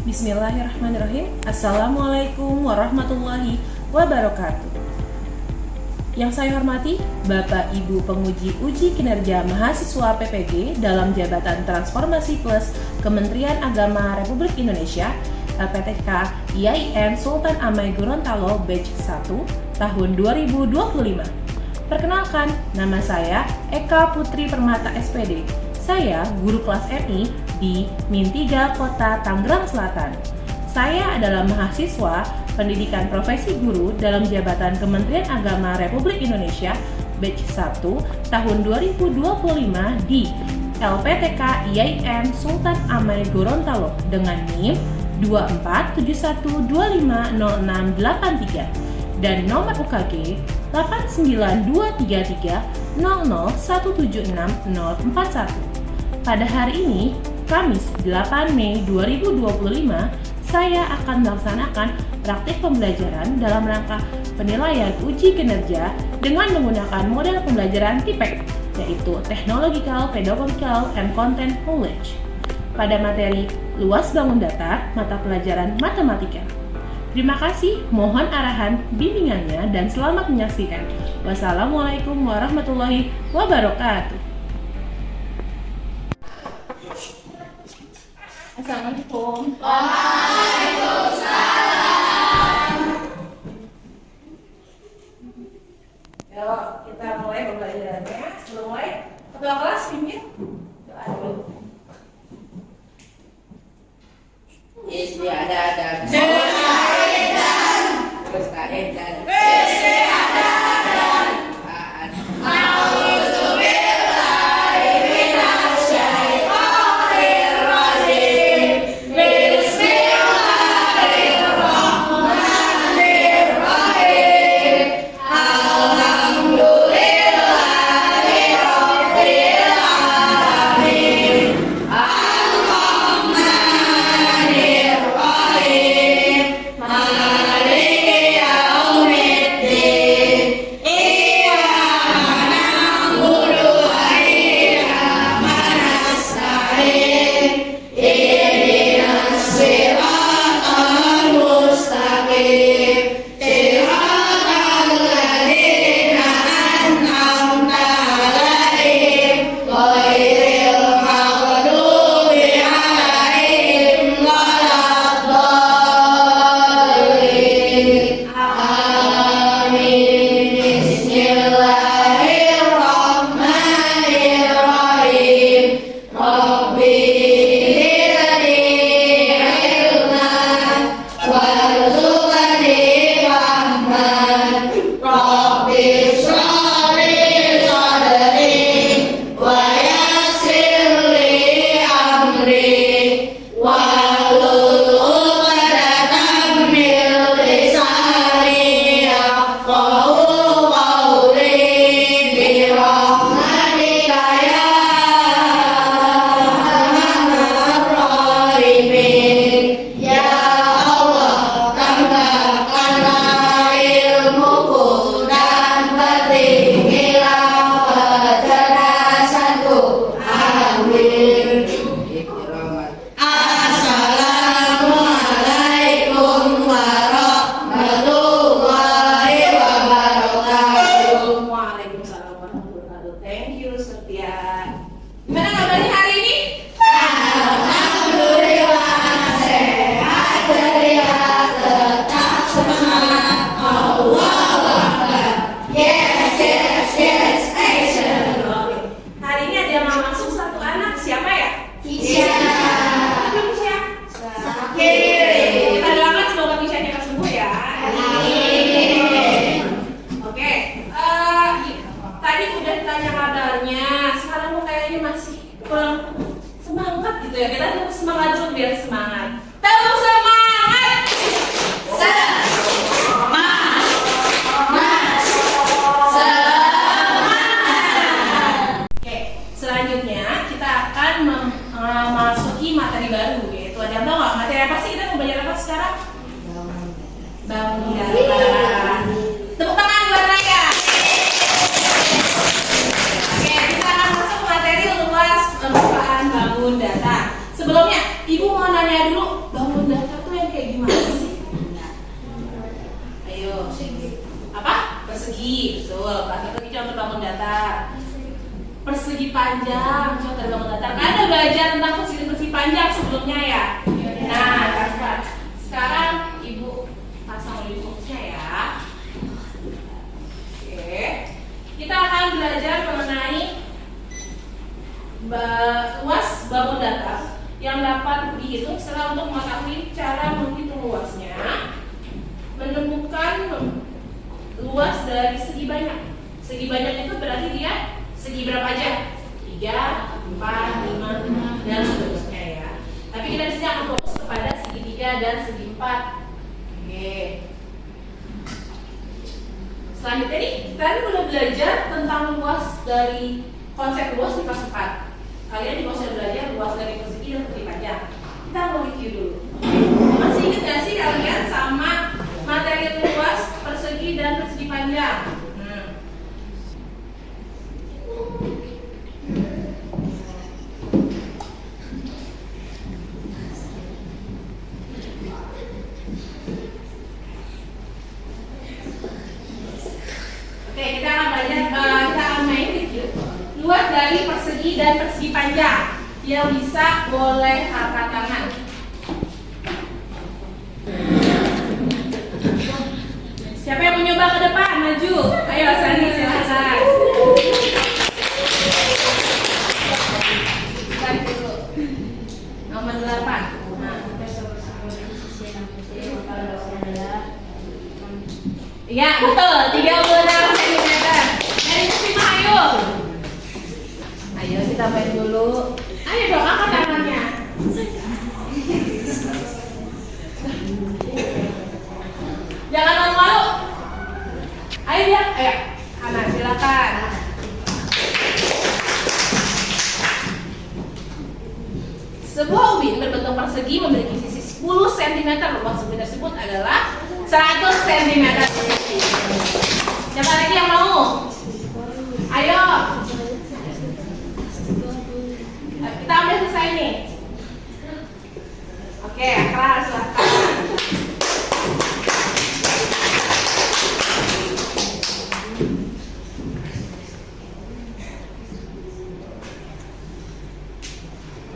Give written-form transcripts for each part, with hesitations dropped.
Bismillahirrahmanirrahim. Assalamualaikum warahmatullahi wabarakatuh. Yang saya hormati Bapak Ibu penguji uji kinerja mahasiswa PPG dalam Jabatan Transformasi Plus Kementerian Agama Republik Indonesia LPTK IAIN Sultan Amai Gorontalo Batch 1 tahun 2025. Perkenalkan, nama saya Eka Putri Permata SPD. Saya guru kelas MI di MIN 3 Kota Tangerang Selatan. Saya adalah mahasiswa pendidikan profesi guru dalam Jabatan Kementerian Agama Republik Indonesia Batch 1 tahun 2025 di LPTK IAIN Sultan Amai Gorontalo dengan NIM 2471250683 dan nomor UKG 8923300176041. Pada hari ini, Kamis 8 Mei 2025, saya akan melaksanakan praktik pembelajaran dalam rangka penilaian uji kinerja dengan menggunakan model pembelajaran TIPEC, yaitu Technological, Pedagogical, and Content Knowledge, pada materi luas bangun data, mata pelajaran matematika. Terima kasih, mohon arahan bimbingannya dan selamat menyaksikan. Wassalamualaikum warahmatullahi wabarakatuh. Assalamualaikum. Waalaikumsalam. Yuk, kita mulai pembelajarannya. Sebelum mulai, ketua kelas pimpin doa dulu. Istiadat. Terus kaedan. Bangun data. Tepuk tangan buat Raya. Oke, kita akan masuk ke materi luas pembukaan bangun data. Sebelumnya, Ibu mau nanya dulu, bangun data uji, betul. Kelas 1 contoh bangun datar. Persegi panjang, contoh bangun datar. Kan ada belajar tentang persegi panjang sebelumnya ya. Nah, sekarang Ibu pasang fokusnya ya. Oke. Kita akan belajar mengenai luas bangun datar yang dapat dihitung setelah untuk mengetahui cara menghitung luasnya, menemukan luas dari segi banyak. Segi banyak itu berarti dia segi berapa aja? 3, 4, 5, dan seterusnya ya. Tapi kita di sini akan fokus kepada segi 3 dan segi 4. Oke. Selanjutnya nih, tadi udah belajar tentang luas dari konsep luas di kelas 4. Kalian juga sudah belajar luas dari persegi dan persegi panjang. Kita mau review dulu. Masih ingat gak sih kalian sama materi luas, persegi dan persegi panjang? Oke, kita akan belajar, kita akan main review luas dari persegi dan persegi panjang. Yang bisa boleh angkat tangan. Siapa yang mau nyoba ke depan? Maju. Ayo, Sani, silakan. Tarik dulu. Nomor 8. Iya, betul. 36 cm. Dari sisi ayo. Ayo kita main dulu. Ayo dong, angkat tangannya. Jangan malu-malu. Ayo ya, ayo. Ana, silakan. Sebuah ubin berbentuk persegi memiliki sisi 10 cm. Luas ubin tersebut adalah 100 cm. Siapa lagi yang mau? Ayo. Kita ambil selesai nih. Oke, Akra silakan.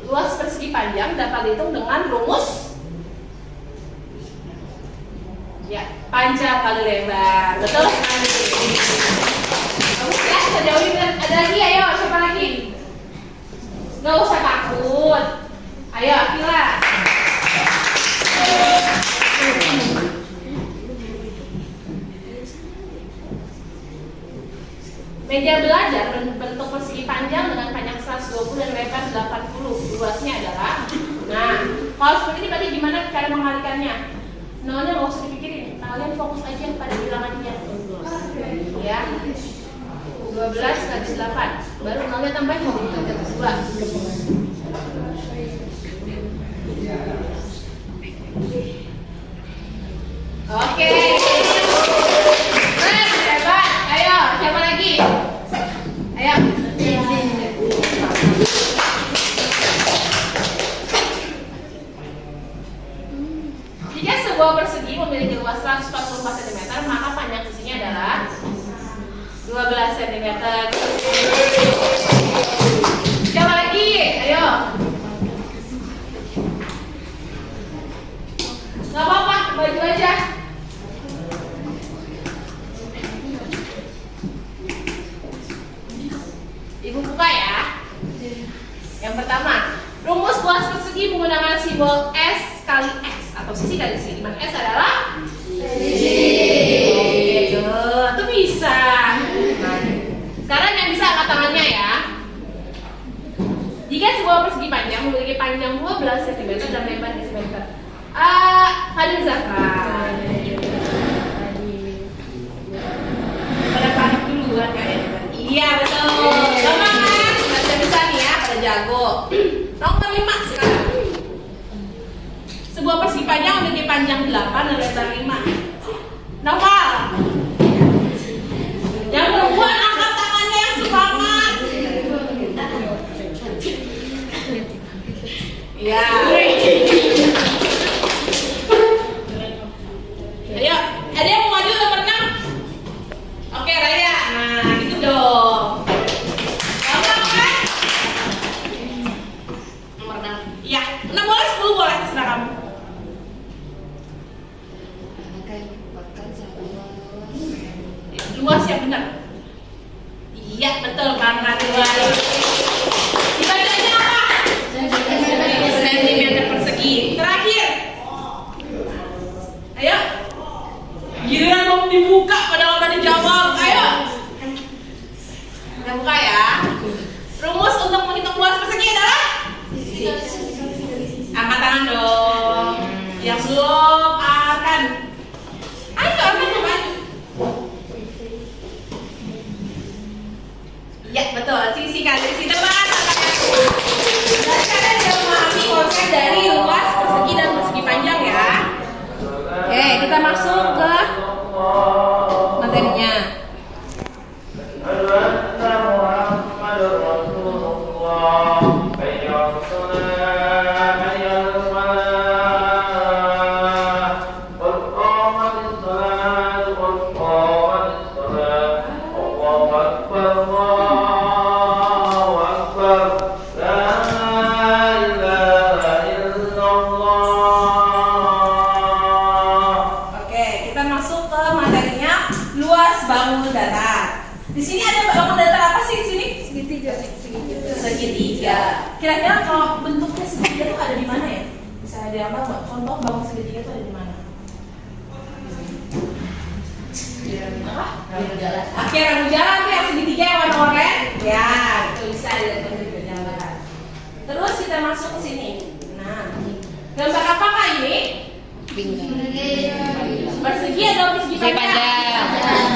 Luas persegi panjang dapat dihitung dengan rumus ya, panjang kali lebar. Betul sekali. Bagus ya, sejauh ini ada lagi, ayo siapa lagi? Gak usah takut. Ayo, Akila. Meja belajar berbentuk persegi panjang dengan panjang 120 dan lebar 80. Luasnya adalah, nah, kalau seperti ini berarti gimana cara mengalikannya? Nolnya nggak usah dipikirin, kalian fokus aja pada bilangannya. Ya, 12 kali 8, baru nolnya tambahin jadi 2. Oke. Hebat. Ayo, siapa lagi? Ayo. Jika sebuah persegi memiliki luas 144 cm, maka panjang sisinya adalah 12 cm. Siapa lagi? Ayo. Gak apa-apa, baju aja. Ibu buka ya. Yang pertama, rumus luas persegi menggunakan simbol S kali X atau sisi kali sisi. Dimana S adalah sisi. Oke, itu bisa. Nah, sekarang yang bisa angkat tangannya ya. Jika sebuah persegi panjang memiliki panjang 12 cm dan lebar cm. Fadil Zafran. Pada panik dulu kan kalian? Iya betul. Semangat, bisa nih ya, pada jago. Nomor 5 sekarang. Sebuah persegi panjang memiliki panjang 8 dan lebar 5. Noval. Yang perempuan angkat tangannya yang semangat. Iya. Ayo, ada yang mau maju nomor 6? Oke, 10 boleh, terserah kamu. Luas ya, benar. Iya, betul banget. Dibacanya apa? Sentimeter persegi. Terakhir. Ayo. Giliran mau dibuka padahal udah dijawab. Ayo. Udah buka ya. Rumus untuk menghitung luas persegi adalah angkat tangan dong. Yang belum akan. Ayo, angkat tuh maju. Ya betul, sisi teman. Berarti kalian sudah memahami konsep dari luas persegi dan persegi panjang ya. Oke, kita masuk ke materinya. Kira-kira kalau bentuknya segitiga itu ada di mana ya? Bisa diambil buat contoh bangun segitiga itu ada di mana? Akhir rambut jalan tuh yang segitiga yang warna oranye. Ya, itu bisa dilihat di gambaran. Terus kita masuk ke sini. Nah, gambar apakah ini? Persegi atau persegi panjang?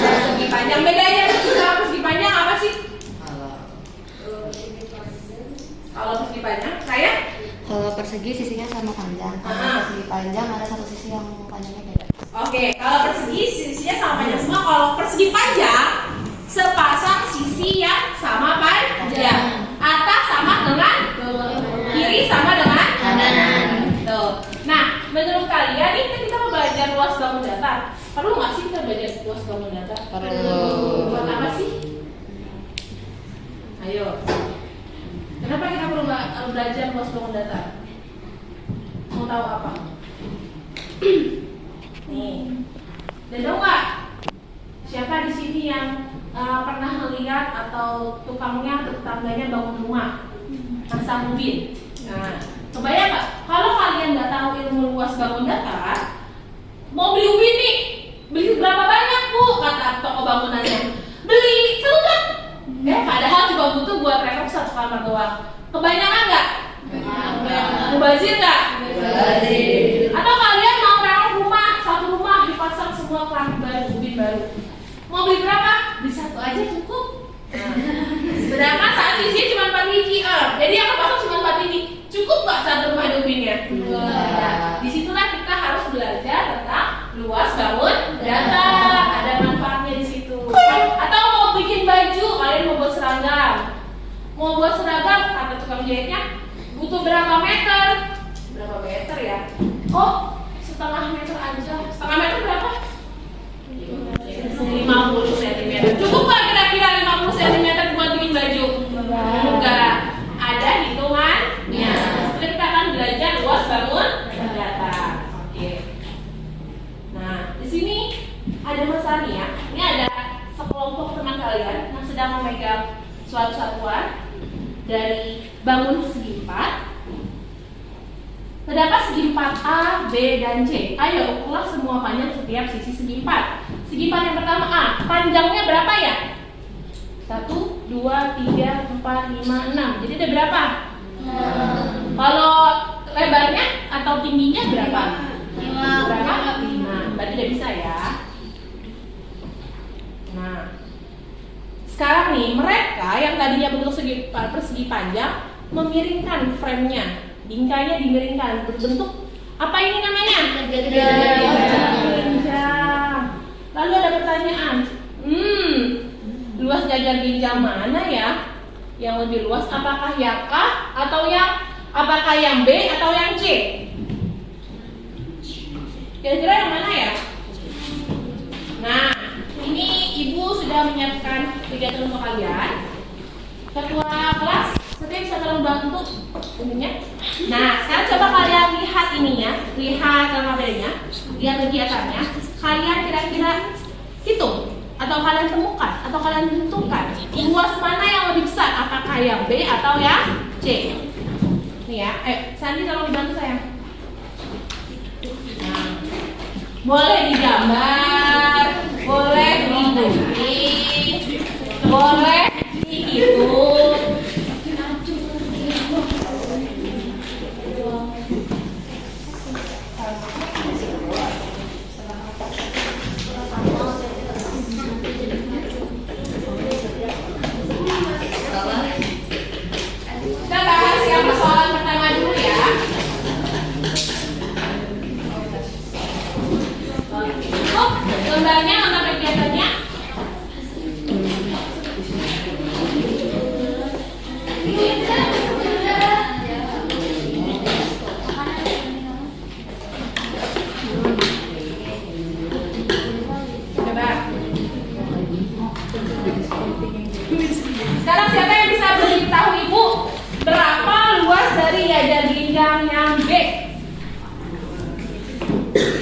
Persegi panjang. Bedanya persegi sama persegi panjang apa sih? Kalau persegi panjang, kalau persegi sisinya sama panjang. Kalau persegi panjang ada satu sisi yang panjangnya beda. Oke, kalau persegi sisinya sama panjang semua. Kalau persegi panjang, sepasang sisi yang sama panjang. Atas sama dengan kiri sama dengan kanan. Tuh. Nah, menurut kalian ini kan kita mau belajar luas bangun datar. Perlu nggak sih kita belajar luas bangun datar? Perlu. Buat apa sih? Ayo. Kenapa kita perlu belajar luas bangun datar? Mau tahu apa? Nih, dan tahu nggak siapa di sini yang pernah melihat atau tetangganya bangun rumah, pasang ubin? Nah, kebayang nggak? Kalau kalian nggak tahu ilmu luas bangun datar, mau beli ubin nih, beli berapa banyak bu? Kata toko bangunannya, beli seluruh. Padahal cuma butuh buat rekop 1 kamar doang. Kebanyakan nggak? Mubazir nggak? Mubazir. Atau kalian mau rekop rumah, 1 rumah dipasang semua keramik baru, ubin baru. Mau beli berapa? Beli 1 aja cukup. Sedangkan saat isinya cuma 4 biji. Jadi yang kepasang cuma 4 biji. Cukup nggak 1 rumah ada ubinnya? Disitulah kita harus belajar tentang luas bangun datar. Ada manfaatnya di situ. Atau mau bikin baju, kalian mau buat seragam. Mau buat seragam, kata tukang jahitnya butuh berapa meter? Berapa meter ya? Oh, setengah meter aja. Setengah meter berapa? 50 cm. Cukup nggak kira-kira 50 cm buat bikin baju? Enggak. Ada hitungannya. Setelah kita akan belajar luas bangun datar. Oke. Nah, di sini ada masalah nih ya. Ini ada sekelompok teman kalian yang sedang memegang suatu satuan dari bangun segi 4. Terdapat segi 4A, B, dan C. Ayo ukurlah semua panjang setiap sisi segi 4. Segi 4 yang pertama A, panjangnya berapa ya? 1, 2, 3, 4, 5, 6. Jadi ada berapa? Kalau lebarnya atau tingginya berapa? 5. Berapa? 5. Berarti udah bisa ya. Nah, sekarang nih mereka yang tadinya bentuk persegi panjang memiringkan frame-nya, bingkainya dimiringkan berbentuk apa ini namanya? Ginjal. Lalu ada pertanyaan, luas jajar ginjal mana ya? Yang lebih luas, apakah yang A atau apakah yang B atau yang C? Kira-kira yang mana ya? Nah, ini ibu sudah menyiapkan kegiatan untuk kalian. Ketua kelas Setia bisa tolong bantu ininya. Nah, sekarang coba kalian lihat ininya, lihat cara bedanya, lihat kegiatannya. Kalian kira-kira hitung atau kalian temukan atau kalian tentukan luas mana yang lebih besar, apakah yang B atau yang C? Nih ya, Sandi tolong dibantu sayang. Nah, boleh digambar, boleh ditulis, boleh dihitung. Kita bahas yang persoalan pertama dulu ya. Cukup gambarnya sama kegiatannya. Coba. Sekarang siapa yang bisa beritahu ibu berapa luas dari jajar ginjal yang B?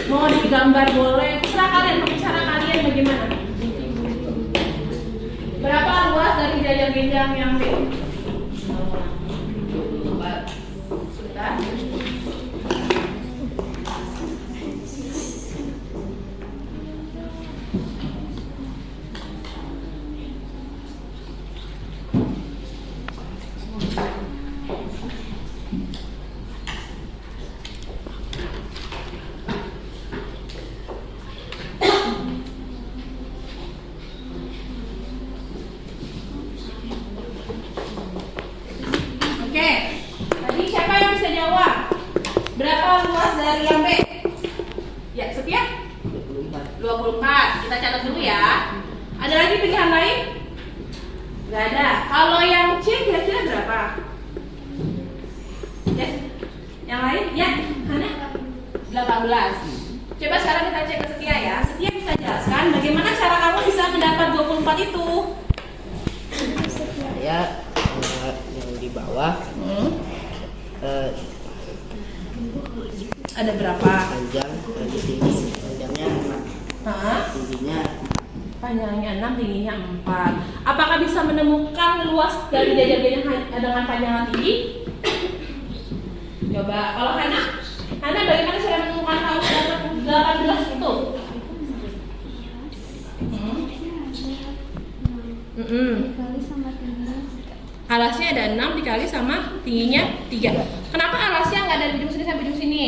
Mau digambar boleh, terserah kalian, pakai cara kalian bagaimana? Berapa luas dari jajar ginjal yang B? Sudah. Oke, tadi siapa yang bisa jawab? Berapa luas dari yang B? Ya, Setia? 24. Kita catat dulu ya. Ada lagi pilihan lain? Gak ada. Kalau yang C kira-kira berapa? Ya. Yang lain? Ya, Hana? 18. Coba sekarang kita cek ke Setia ya. Setia bisa jelaskan bagaimana cara kamu bisa mendapat 24 itu? Saya yang di bawah Ada berapa? panjang, nanti tinggi, panjangnya 6, Hah? tingginya Panjangnya 6, tingginya 4. Apakah bisa menemukan luas dari jajar ginjal dengan panjang tinggi? Coba, kalau Hana bagaimana cara menemukan kamu 18 itu? Dikali sama tingginya Alasnya ada 6 dikali sama tingginya 3. Kenapa alasnya nggak dari ujung sini sampai ujung sini?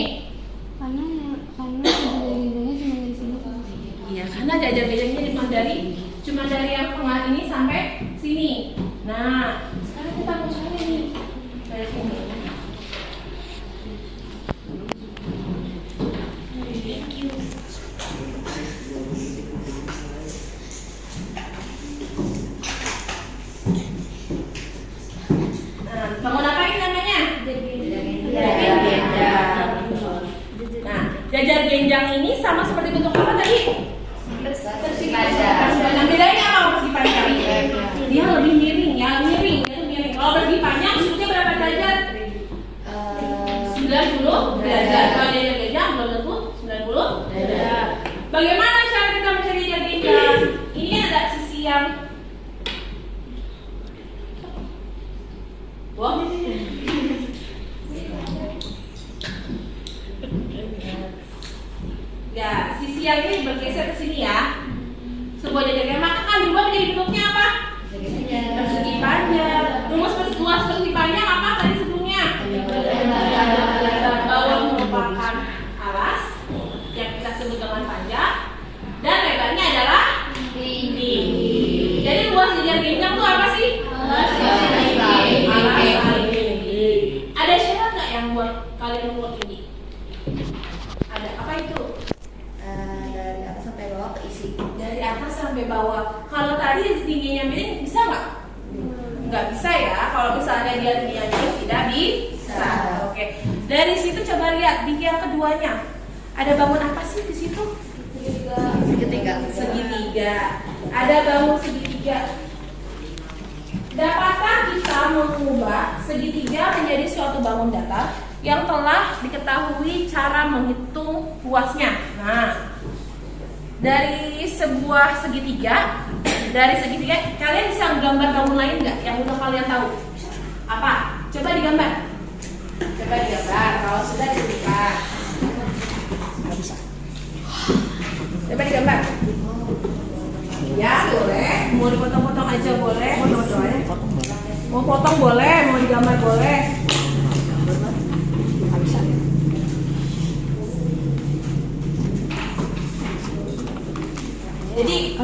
karena ginjalnya cuma dari sini. Iya, karena jajar ginjalnya cuma dari yang tengah ini sampai sini. Nah, sekarang kita mau cari nih dari sini. Nah, bangun apa ini namanya? Jajar genjang. Nah, jajar genjang ini sama seperti bentuk apa tadi? Persegi panjang. Nah, bedanya apa persegi panjang? Dia lebih miring ya, miring. Kalau persegi panjang bentuknya berapa derajat? 90 derajat. Kalau jajar genjang belum tentu 90 derajat. Bagaimana cara kita mencari jajar genjang? Ini ada sisi yang wah, ya, sisi yang ini bergeser ke sini ya. Sebuah jajar maka kan dibuat menjadi bentuknya apa? Persegi panjang. Rumus luas persegi panjang apa tadi sebelumnya? Bawah merupakan alas yang kita sebut dengan panjang dan lebarnya adalah tinggi. Jadi luas jajar ginjal itu apa sih? Alas paling tinggi. Ada syarat nggak yang buat kalian buat ini? Ada apa itu? Dari atas sampai bawah keisi. Dari atas sampai bawah. Kalau tadi tingginya miring bisa nggak? Nggak bisa ya. Kalau misalnya dia tingginya miring tidak bisa. Oke. Dari situ coba lihat di yang keduanya. Ada bangun apa sih di situ? Segitiga. Segitiga. Ada bangun segitiga. Dapatkah kita mengubah segitiga menjadi suatu bangun datar yang telah diketahui cara menghitung luasnya? Nah, dari segitiga kalian bisa gambar bangun lain nggak yang udah kalian tahu? Apa? Coba digambar. Kalau sudah dibuka. Nggak bisa. Coba digambar. Ya boleh. Mau dipotong-potong aja boleh. Mau potong boleh. Mau digambar boleh. Nggak bisa. Jadi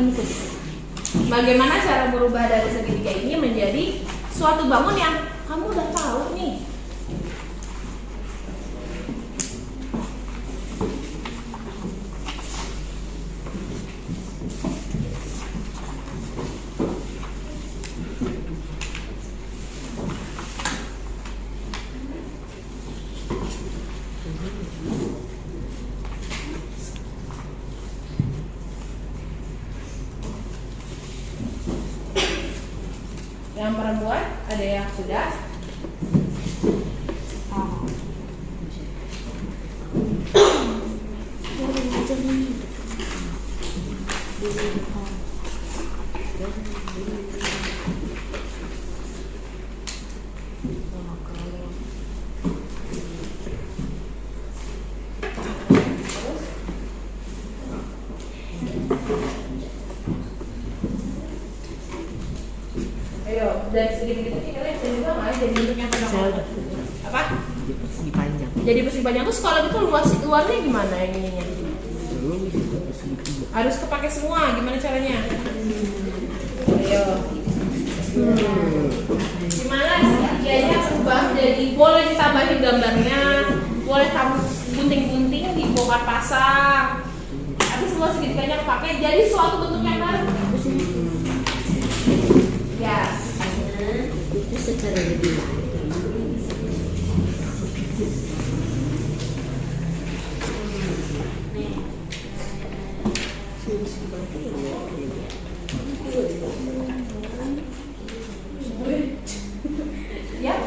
bagaimana cara merubah dari segitiga ini menjadi suatu bangun yang kamu udah tahu nih? Yang perempuan ada yang sudah? Ayo, dari segini kalian bisa juga nggak jadi bentuk yang panjang? Apa? Jadi persegi panjang. Jadi persegi panjang tuh kalau gitu luarnya gimana yang ininya? Harus kepake semua, gimana caranya? Ayo. Gimana segitiganya berubah jadi boleh ditambahin gambarnya, boleh kamu gunting-gunting dibongkar pasang. Tapi semua segitiganya kepake jadi suatu bentuk yang baru. Ya. Itu secara lebih Ya.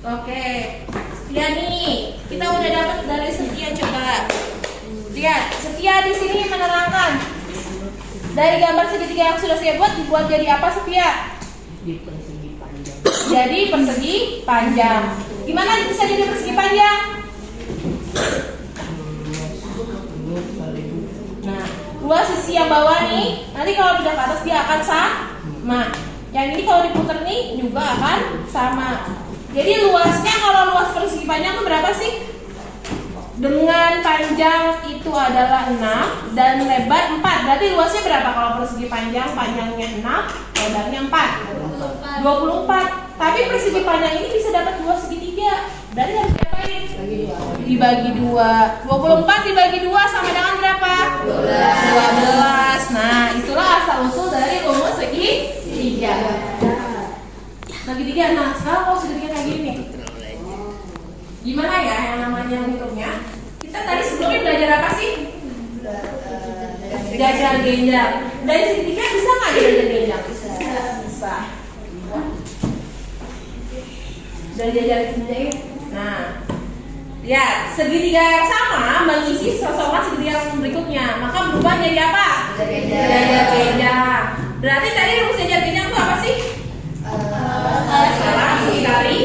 Oke, Setia nih, kita udah dapat dari Setia, coba lihat. Setia di sini menerangkan dari gambar segitiga yang sudah saya buat dibuat jadi apa, Setia? di persegi panjang. Jadi persegi panjang. Gimana bisa jadi persegi panjang? Nah, dua sisi yang bawah nih, nanti kalau pindah ke atas dia akan sama. Yang ini kalau diputer nih juga akan sama. Jadi luasnya kalau luas persegi panjang itu berapa sih? Dengan panjang itu adalah 6 dan lebar 4. Berarti luasnya berapa kalau persegi panjang? Panjangnya 6, lebarnya 4. 24. Tapi persegi panjang ini bisa dapat dua segitiga. Berarti harus diapain? Dibagi 2. 24 dibagi 2 sama dengan berapa? 12. Nah, itulah asal usul dari rumus segitiga. Segitiga. Nah, sekarang kalau segitiga kayak gini nih, gimana ya yang namanya menghitungnya? Kita tadi sebelumnya belajar apa sih? Jajar genjang. Dari segitiga bisa nggak jajar genjang? Bisa. Dari jajar genjang. Nah, lihat segitiga yang sama mengisi sosok segitiga yang berikutnya, maka berubah jadi apa? Jajar genjang. Berarti tadi rumus jajar genjang itu apa sih? Salah sekali.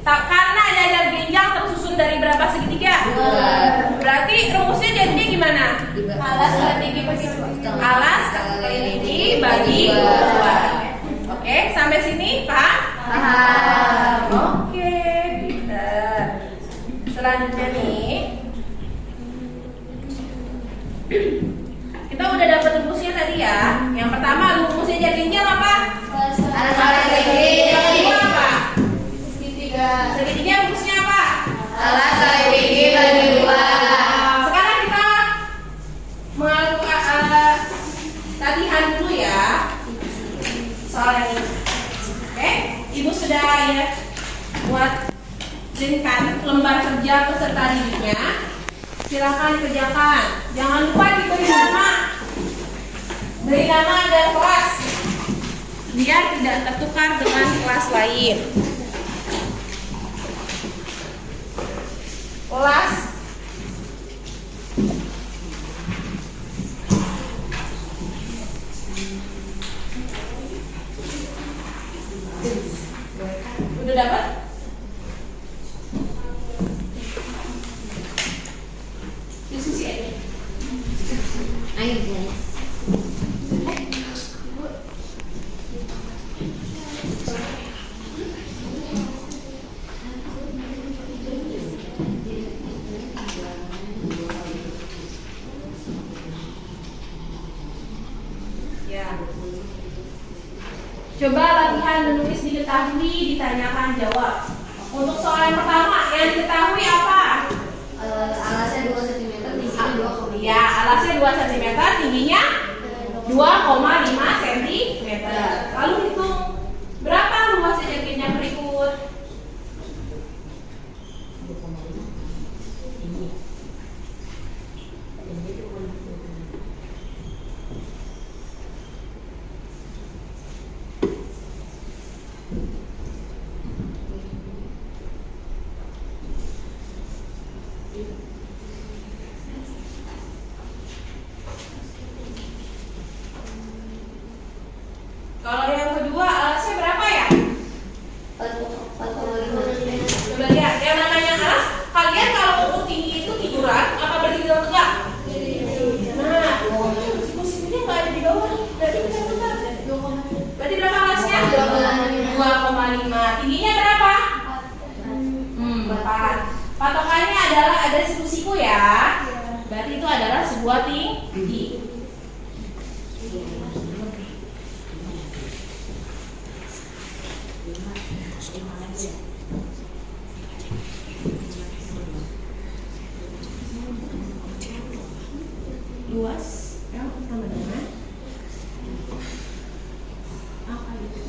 Karena jajar genjang tersusun dari berapa segitiga? 2. Berarti rumusnya jadinya gimana? Alas keliling bagi 2. Oke, sampai sini paham? Paham. Oke, pinter. Selanjutnya nih, kita udah dapat rumusnya tadi ya. Yang pertama rumusnya jajar genjang apa? Alas keliling. Yang kedua apa? Segitiga rumusnya soal yang ini. Oke, Ibu sudah ya buat printkan lembar kerja peserta didiknya. Silakan dikerjakan. Jangan lupa diberi nama. Beri nama dan kelas biar tidak tertukar dengan kelas lain. Kelas udah dapat? Diskusi aja. Ayo ya. Ya. Coba latihan menulis diketahui, ditanyakan jawab. Untuk soal yang pertama, yang diketahui apa? Alasnya 2 cm, tingginya 2,5. Ya, alasnya 2 cm, tingginya 2,5 cm. Lalu hitung berapa luas jaketnya berikut. Kalau yang kedua, alasnya berapa ya? 4,5. Coba lihat, yang namanya alas, kalian kalau ukur tinggi itu tiduran, apa berdiri tegak? Nah, siku-sikunya nggak ada di bawah, berarti kita putar. Berarti berapa alasnya? 2,5. Tingginya berapa? 4. Patokannya adalah ada siku-siku ya. Berarti itu adalah sebuah tinggi. Luas, ya, sama dengan apa itu?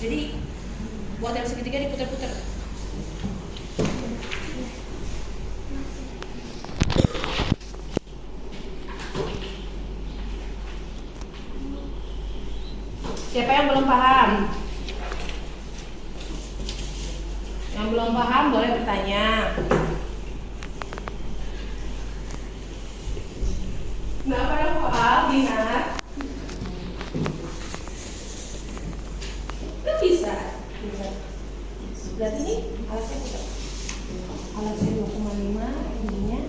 Jadi buat yang segitiga diputar-putar. Siapa yang belum paham? Yang belum paham boleh bertanya. Nggak pada paham, Dinar? Kan bisa. Berarti ini alasnya berapa? Alasnya 2,5, tingginya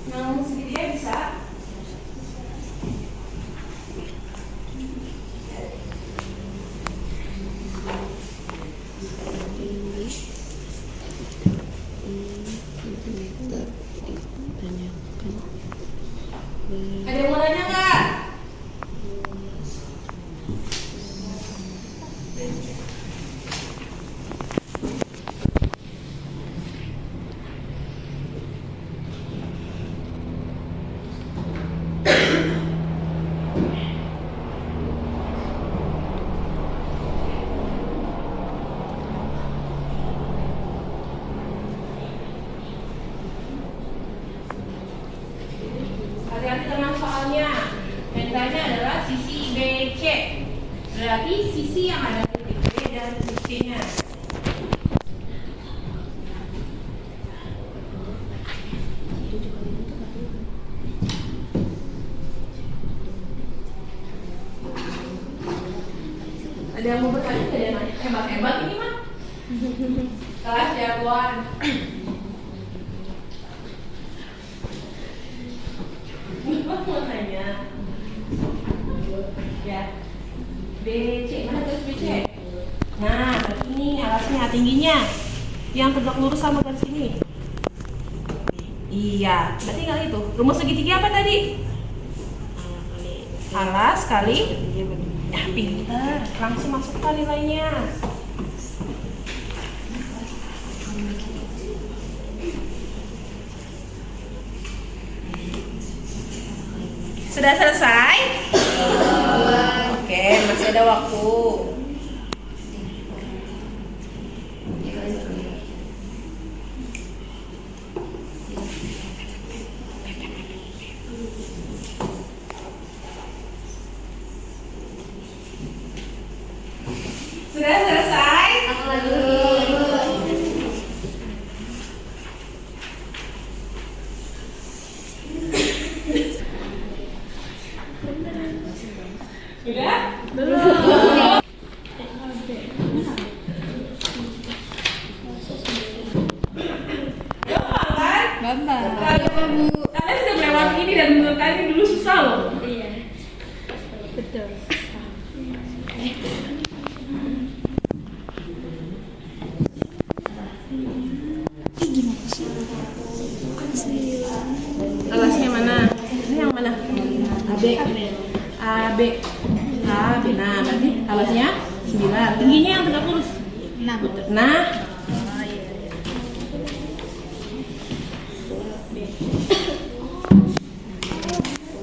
yang segitiga bisa. Ada yang mau nanya nggak? Hati-hati dengan soalnya. Bentanya adalah sisi BC. Berarti sisi yang ada titik B dan titik C-nya. Ada yang mau bertanya nggak ada nanya? Hebat-hebat ini mah. Kelas jagoan. Mau nanya. Ya. BC, mana garis BC? Nah, ini alasnya, tingginya. Yang tegak lurus sama garis ini. Iya, berarti kali itu. Rumus segitiga apa tadi? Alas kali. Ya, pintar. Langsung masukkan nilainya. Sudah selesai? Oke, masih ada waktu. Sudah selesai? Satu lagi. Sudah? Belum. Gampang kan? Gampang. Kalian sudah melewati ini dan menurut kalian ini dulu susah loh. Iya. Betul. Alasnya mana? Ini yang mana? AB. AB. AB. Nah, berarti alasnya 9. Tingginya yang tegak lurus. 6. Nah,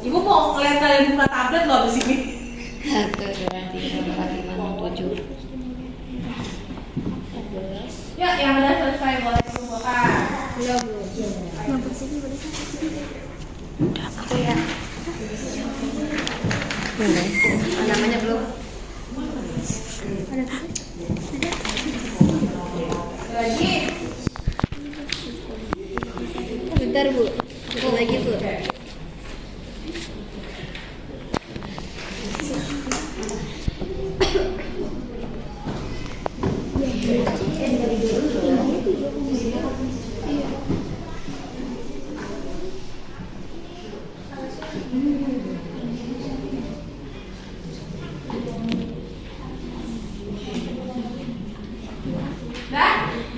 Ibu mau ngeliat kalian buka tablet loh di sini. 1, 2, 3, 4, 5, 6, 7. Yuk, yang udah selesai boleh kumpulkan. Aku ya. Namanya belum. Lagi. Bentar Bu. Satu lagi Bu. Dah?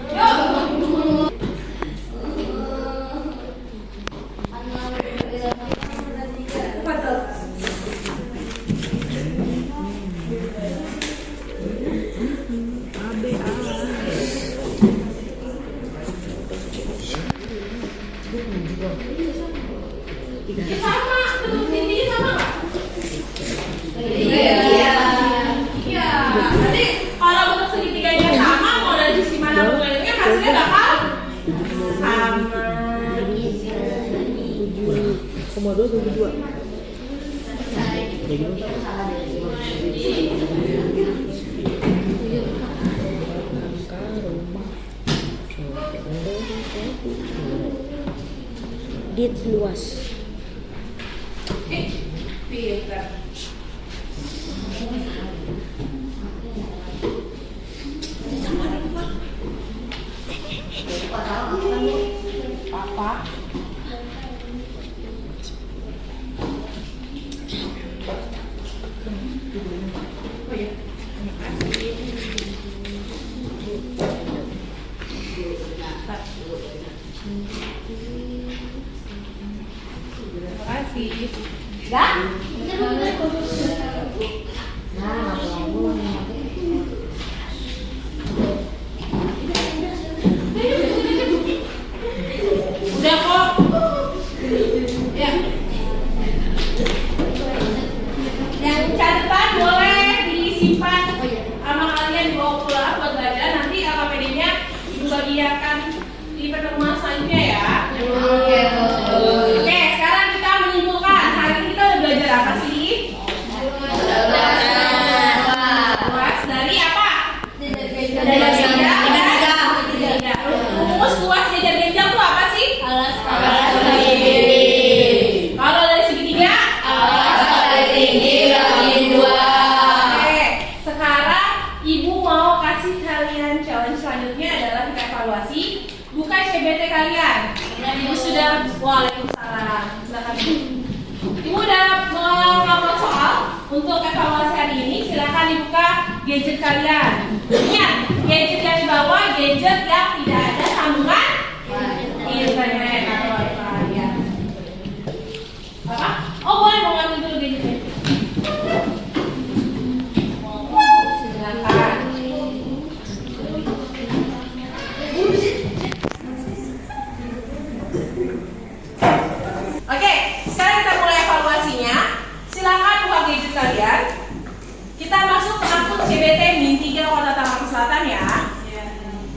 Yuk. Apa tuh? Sama, bentuk tingginya sama nggak? Iya. Iya. Nanti kalau bentuk segitiganya sama, mau dari sisi mana mulainya hasilnya bakal sama. 7,2 Dit luas. Pintar. Papa. Oh iya. Terima kasih. Dah? Udah kok. Ya. Yang catatan boleh disimpan sama kalian dibawa pulang buat belajar. Nanti LKPD-nya ibu bagikan di pertemuan selanjutnya ya. Oke, sekarang kita menyimpulkan hari ini kita udah belajar apa sih? CBT kalian? Ibu sudah, waalaikumsalam. Silakan Ibu. Ibu udah melakukan soal untuk evaluasi hari ini. Silakan dibuka gadget kalian. Ingat, gadget yang dibawa gadget yang tidak ada sambungan internet atau wifi ya. Apa? Oh boleh mau ngambil dulu gadgetnya. Silakan. Oke, sekarang kita mulai evaluasinya. Silakan buka gadget kalian. Kita masuk ke akun CBT Min 3 Kota Tangerang Selatan ya.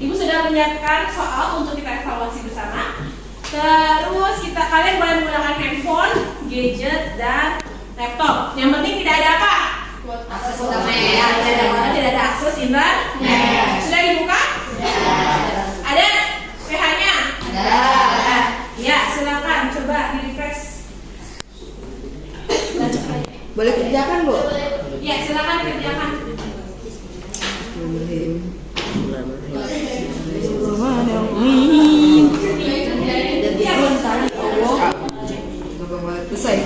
Ibu sudah menyiapkan soal untuk kita evaluasi bersama. Terus kalian boleh menggunakan handphone, gadget, dan laptop. Yang penting tidak ada apa? Akses Tidak ada akses internet. Sudah dibuka? Ada PH-nya? Ada. Ya, silakan coba di-refresh. Boleh kerjakan, Bu? Ya, silakan dikerjakan. Selesai.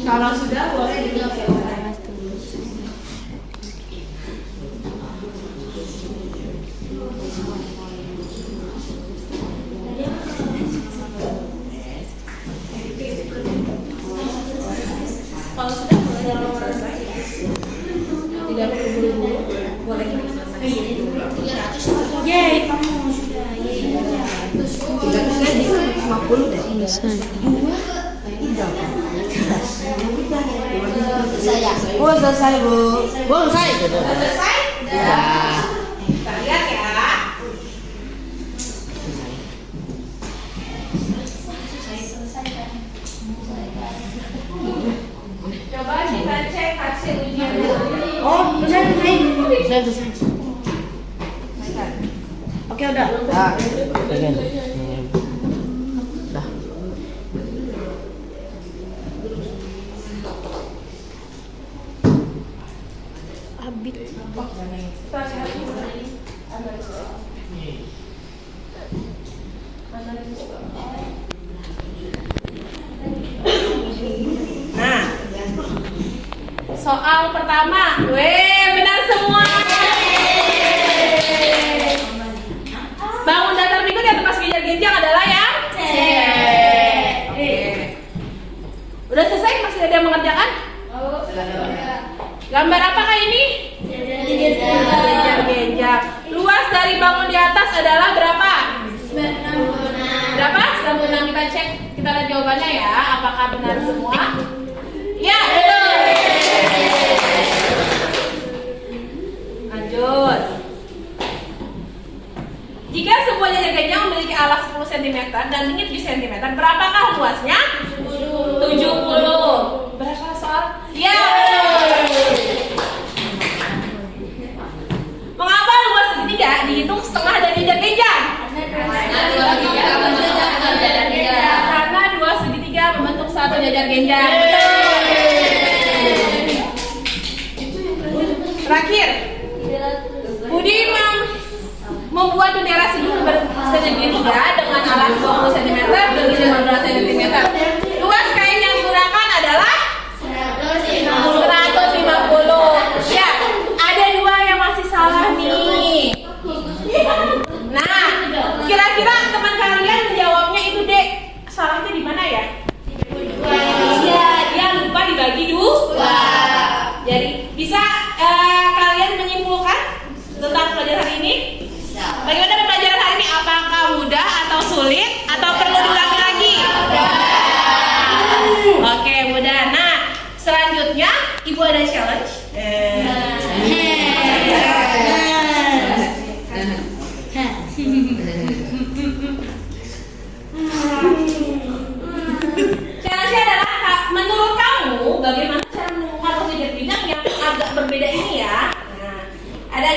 Kalau sudah boleh dikerjakan. Kalau sudah boleh selesai. Tidak perlu buru-buru. Boleh selesai. Yeay, kamu sudah. Yeay. 50 deh. Oh, selesai, Bu. Bu, selesai. Selesai? Ya. Kita lihat ya. Coba kita cek hasil ujian dulu. Oh, selesai. Oke, udah. Dah. Habis. Kita lihat dulu. Nah, soal pertama, benar semua. Bangun datar berikut yang termasuk genjang adalah yang C. Udah selesai? Masih ada yang mengerjakan? Gambar apakah ini? Genjang. Luas dari bangun di atas adalah berapa? 96. Berapa? 96. Kita cek, kita lihat jawabannya ya. Apakah benar semua? Ya, betul. Lanjut. Jika sebuah jajar genjang memiliki alas 10 cm dan tinggi 7 cm, berapakah luasnya? 70. Berapa soal? Ya. Mengapa luas segitiga dihitung setengah dari jajar genjang? Karena 2 segitiga membentuk satu jajar genjang. Terakhir, Budi membuat bendera segitiga dengan alas 20 cm dan 15 cm. Luas kain yang digunakan adalah 150. Ya, ada dua yang masih salah nih. Nah, kira-kira teman kalian menjawabnya itu Dek. Salahnya di mana ya? Iya, dia lupa dibagi dua. Jadi bisa kalian menyimpulkan tentang pelajaran hari ini? Bagaimana pelajaran hari ini? Apakah mudah atau sulit?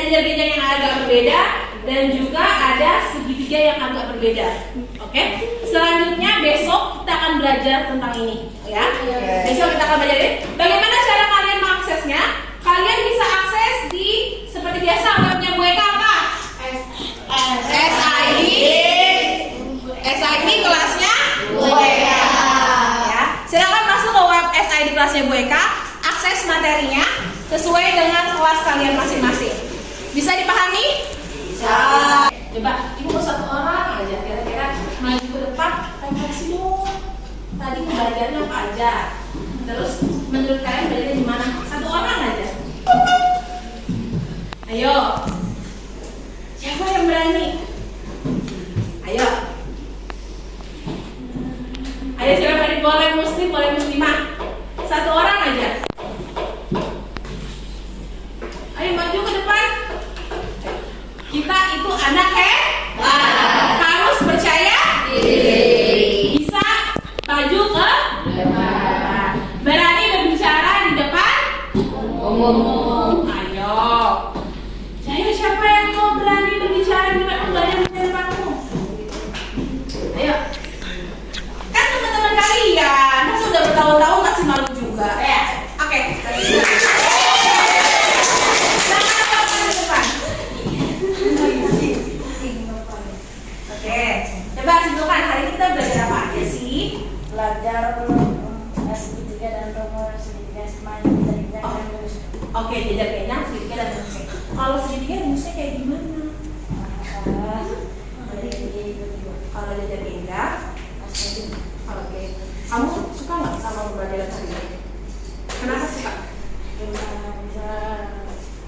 jenjang-jenjang yang agak berbeda dan juga ada segitiga yang agak berbeda. Oke? Selanjutnya besok kita akan belajar tentang ini, ya. Besok kita akan belajar ini. Bagaimana cara kalian mengaksesnya? Kalian bisa akses di seperti biasa webnya Bu Eka apa? SID kelasnya Bu Eka. Ya. Silakan masuk ke web SID kelasnya Bu Eka, akses materinya sesuai dengan kelas kalian masing-masing. Bisa dipahami? Bisa. Coba ibu satu orang aja kira-kira maju ke depan, refleksi dong. Tadi belajarnya apa aja? Terus menurut kalian belajarnya gimana? Satu orang aja. Ayo. Siapa yang berani? Ayo. Ayo siapa berani? Boleh muslim, boleh muslimah. Satu orang aja. Ayo maju ke depan. Kita itu anak harus percaya diri. Bisa maju ke depan. Berani berbicara di depan umum. Ayo. Ayo siapa yang mau berani berbicara di depan umum? Berani berbicara di depan umum. Ayo. Kan teman-teman kalian, masa sudah bertahun-tahun masih malu juga. Ya. Oke. Oke, coba simpulkan hari ini kita belajar apa aja sih? Belajar segitiga dan nomor segitiga semuanya dan rumus. Oke, jajar kayaknya segitiga dan rumusnya. Kalau segitiga rumusnya kayak gimana? Kalau jajar kayaknya, oke. Kamu suka nggak sama pembelajaran hari ini? Kenapa suka?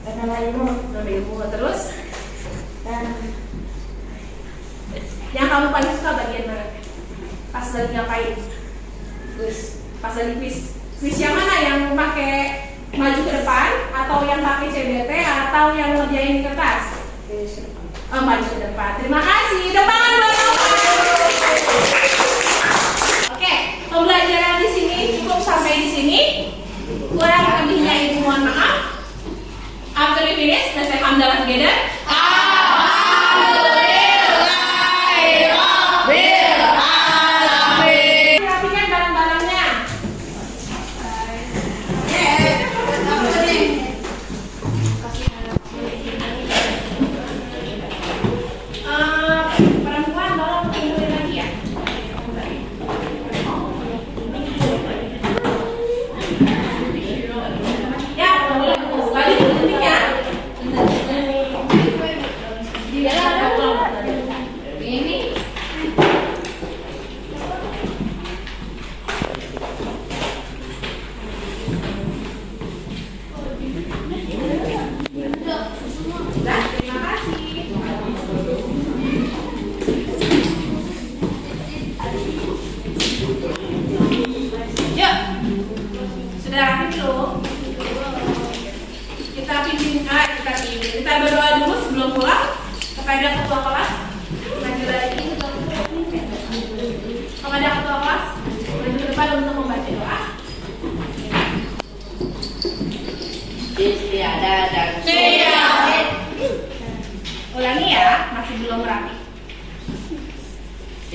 Karena ilmu. Terus? Dan Yang kamu paling suka bagian mana? Pas lagi ngapain? quiz. Pas lagi quiz. Quiz yang mana? Yang pakai maju ke depan atau yang pakai CBT atau yang ngerjain di kertas? Oh, maju ke depan. Terima kasih. Depan buat Oke, pembelajaran di sini cukup sampai di sini. Kurang lebihnya ibu mohon maaf. After we finish, let's say hamdalah together. Rapikan barang-barangnya. Perempuan tolong kumpulin lagi ya. Ya, boleh. Balik penting ya. Ini. Sudah, terima kasih. Yuk, sudah rapi belum? Kita berdoa dulu sebelum pulang kepada ketua kelas. Kepada ketua kelas, maju ke depan untuk membaca doa. Istiada dan Ulangi ya, masih belum rapi.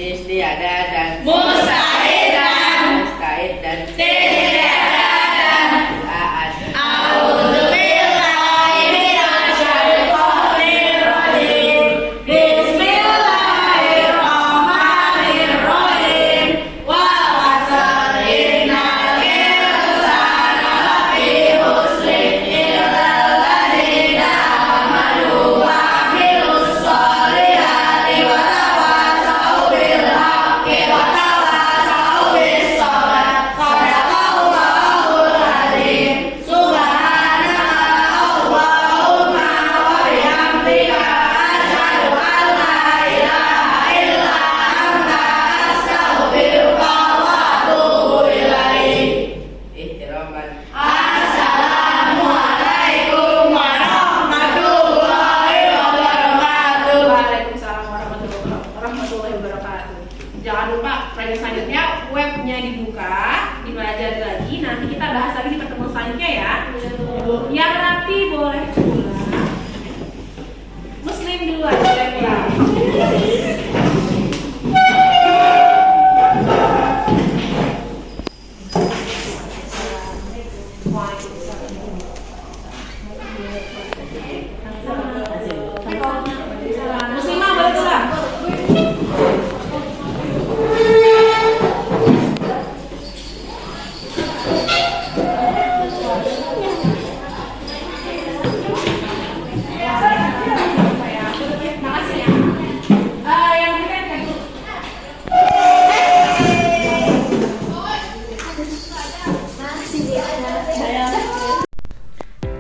istiada dan Mustahid dan Jangan lupa proyek selanjutnya webnya dibuka, dipelajari lagi. Nanti kita bahas lagi di pertemuan selanjutnya ya. Yang rapi boleh pulang. yang duluan. Silakan. Muslimah boleh pulang.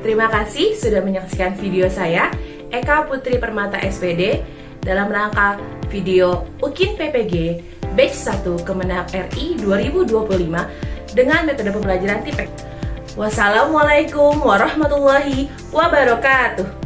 Terima kasih sudah menyaksikan video saya, Eka Putri Permata SPD, dalam rangka video UKIN PPG Batch 1 Kemenag RI 2025 dengan metode pembelajaran TIPEK. Wassalamualaikum warahmatullahi wabarakatuh.